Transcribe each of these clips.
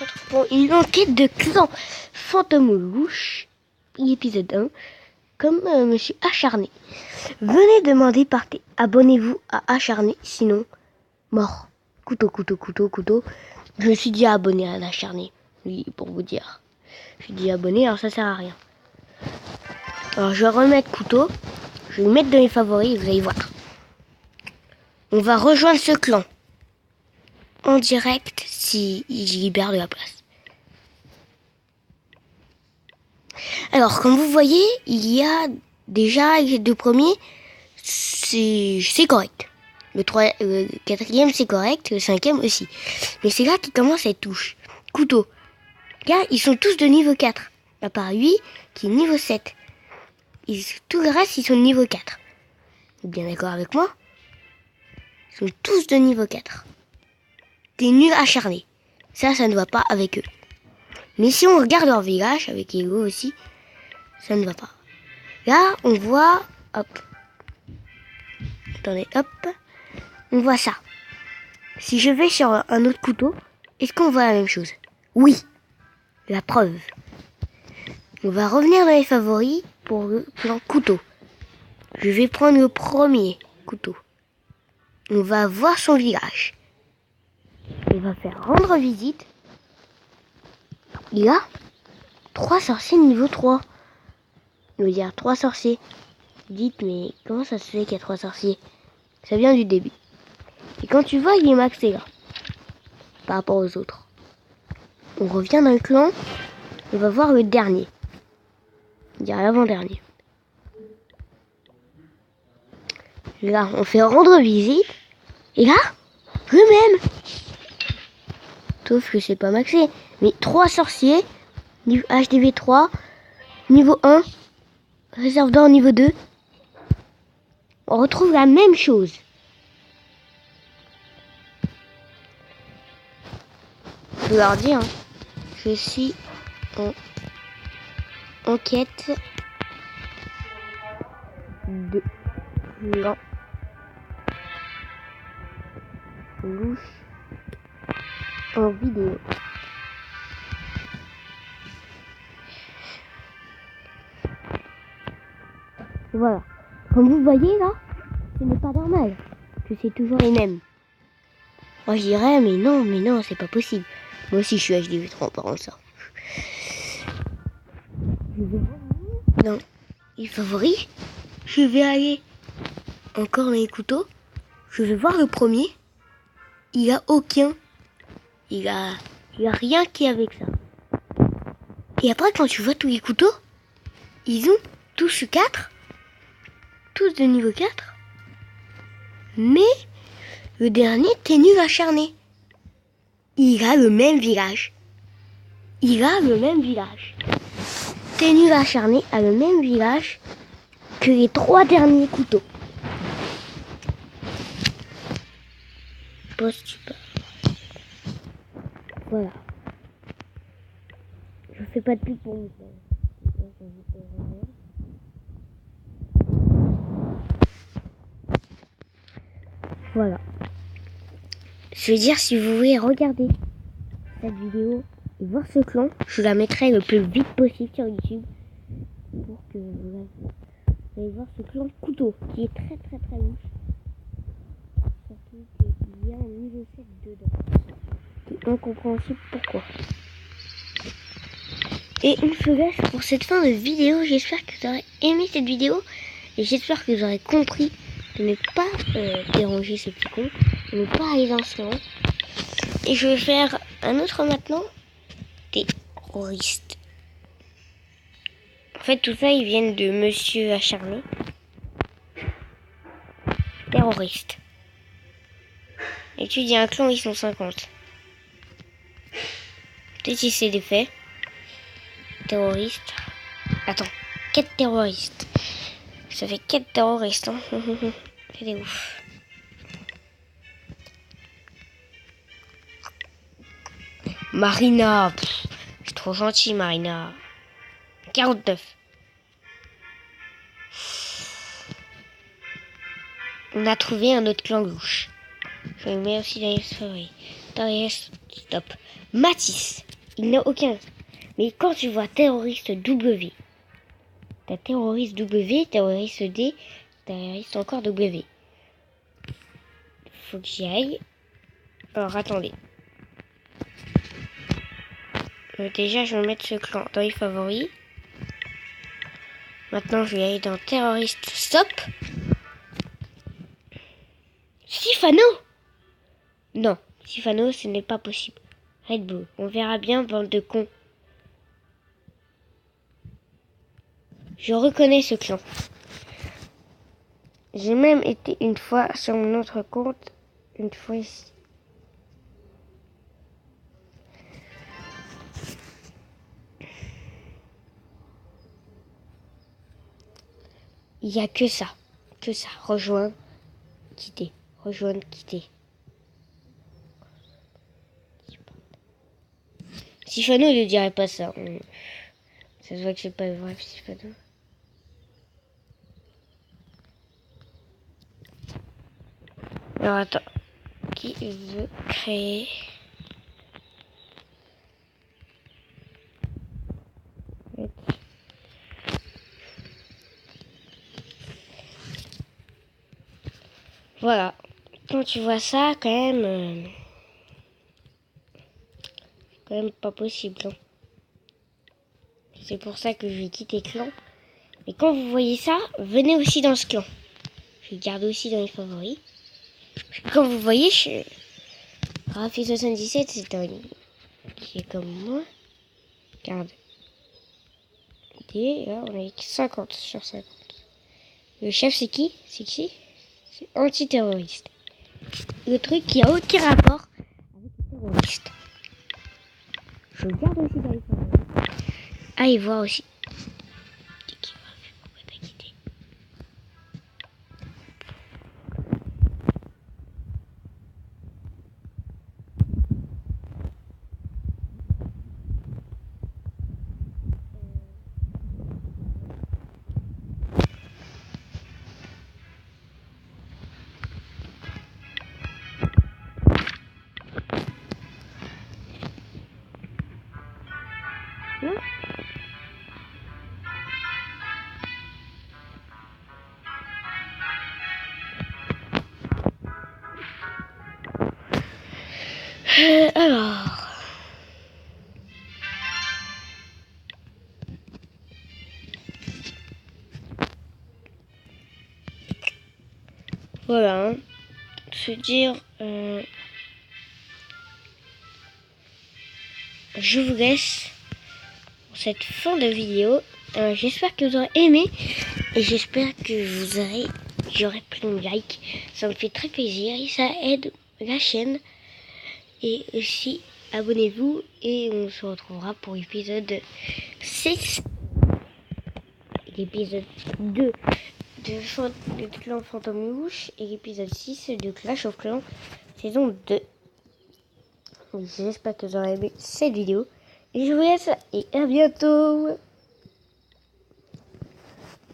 retrouve pour une enquête de clan fantôme louche, épisode 1, comme me suis acharné. Venez demander partez. Abonnez-vous à acharné, sinon mort. Couteau, couteau, couteau, couteau. Je me suis dit abonné à l'acharné, oui, pour vous dire. Je suis dit abonné, alors ça sert à rien. Alors je vais remettre couteau, je vais le mettre dans les favoris, vous allez voir. On va rejoindre ce clan en direct si il libère de la place. Alors comme vous voyez, il y a déjà les deux premiers, c'est correct. Le quatrième c'est correct, le cinquième aussi. Mais c'est là qui commence à être touche. Couteau. Là, ils sont tous de niveau 4. À part lui qui est niveau 7. Tout le reste, ils sont de niveau 4. Vous êtes bien d'accord avec moi? Ils sont tous de niveau 4. Des nuls acharnés. Ça ne va pas avec eux. Mais si on regarde leur village, avec Ego aussi, ça ne va pas. Là, on voit... Hop. Attendez, hop. On voit ça. Si je vais sur un autre couteau, est-ce qu'on voit la même chose? Oui. La preuve. On va revenir dans les favoris pour le plan couteau. Je vais prendre le premier couteau. On va voir son village. On va faire rendre visite. Il a 3 sorciers niveau 3. Il veut dire 3 sorciers. Dites, mais comment ça se fait qu'il y a 3 sorciers? Ça vient du début. Et quand tu vois, il est maxé là. Par rapport aux autres. On revient dans le clan. On va voir le dernier. On dirait l'avant-dernier. Là, on fait rendre visite. Et là, le même. Sauf que c'est pas maxé. Mais 3 sorciers. Niveau HDV 3. Niveau 1. Réserve d'or niveau 2. On retrouve la même chose. Je peux leur dire. Je suis en enquête de clan louche en vidéo. Voilà. Comme vous voyez là, ce n'est pas normal que c'est toujours les mêmes. Moi je dirais mais non, c'est pas possible. Moi aussi je suis HDV3 par contre ça. Non, les favoris. Je vais aller encore dans les couteaux. Je vais voir le premier. Il a aucun. Il a rien qui est avec ça. Et après quand tu vois tous les couteaux, ils ont tous 4. Tous de niveau 4. Mais le dernier t'es nul acharné. Il a le même village. T'es nul acharné a le même village que les 3 derniers couteaux. Poste. Voilà. Je fais pas de pub pour vous. Voilà. Je veux dire, si vous voulez regarder cette vidéo et voir ce clan, je la mettrai le plus vite possible sur YouTube pour que vous allez voir ce clan couteau qui est très très très louche. Surtout qu'il y a un niveau 7 dedans. C'est incompréhensible pourquoi. Et une se laisse pour cette fin de vidéo. J'espère que vous aurez aimé cette vidéo et j'espère que vous aurez compris de ne pas déranger ces petits cons, de ne pas aller dans ce sens. Et je vais faire un autre maintenant. Terroriste. En fait, tout ça, ils viennent de Monsieur Acharné. Terroriste. Étudie un clan, ils sont 50. Peut-être si c'est des faits. Terroriste. Attends, quête terroriste. Ça fait quête terroriste, hein. C'est des ouf. Marina. C'est trop gentil, Marina. 49. On a trouvé un autre clan louche. Je le mets aussi dans les favoris. Stop. Matisse. il n'a aucun. Mais quand tu vois terroriste W, t'as terroriste W, terroriste D, terroriste encore W. Faut que j'y aille. Alors attendez. Déjà je vais mettre ce clan dans les favoris. Maintenant je vais aller dans terroriste stop. Sifano! Non, Sifano ce n'est pas possible. Red Bull, on verra bien, bande de cons. Je reconnais ce clan. J'ai même été une fois sur mon autre compte, une fois ici. Il n'y a que ça. Rejoindre, quitter. Rejoindre, quitter. Sifano ne dirait pas ça. Ça se voit que c'est pas vrai, Sifano. Alors attends. Qui veut créer? Voilà. Quand tu vois ça, quand même pas possible. Hein. C'est pour ça que je vais quitter clan. Mais quand vous voyez ça, venez aussi dans ce clan. Je garde aussi dans les favoris. Comme vous voyez, Rafi77, c'est un qui est comme moi. Regarde. Et là, on est 50 sur 50. Le chef, c'est qui? C'est antiterroriste. Le truc qui a aucun rapport avec les terroristes. Je garde aussi dans les favoris. Allez voir aussi. Alors. Voilà. Hein. Se dire. Je vous laisse pour cette fin de vidéo. J'espère que vous aurez aimé. Et j'espère que j'aurai plein de likes. Ça me fait très plaisir. Et ça aide la chaîne. Et aussi, abonnez-vous et on se retrouvera pour l'épisode 6. L'épisode 2 de Clan Fantôme Louche et l'épisode 6 de Clash of Clans saison 2. J'espère que vous aurez aimé cette vidéo. Et je vous laisse et à bientôt.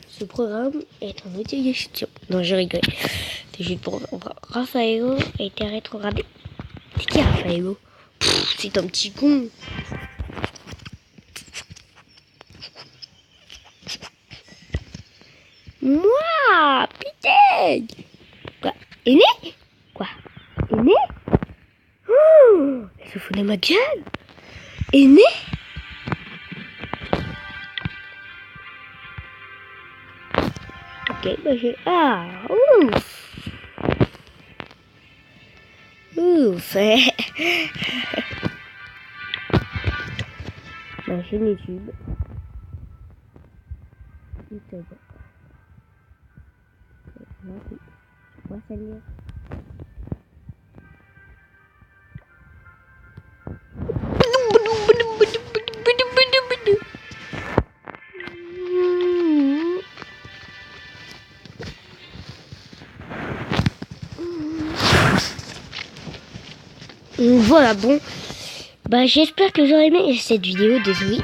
Ce programme est en utilisation. Non, je rigole. C'est juste pour Raphaëlo a été rétrogradé. C'est qui Raphaëlo? C'est un petit con. Moi, putain. Quoi? Aîné? Quoi? Aîné? Oh, elle se fout de ma gueule. Aîné? Ok, bah j'ai... Ah, ouf. Ouf. Ma chaîne YouTube. YouTube. Moi, salut. Voilà, bon. Bah, j'espère que vous aurez aimé cette vidéo. Désolé.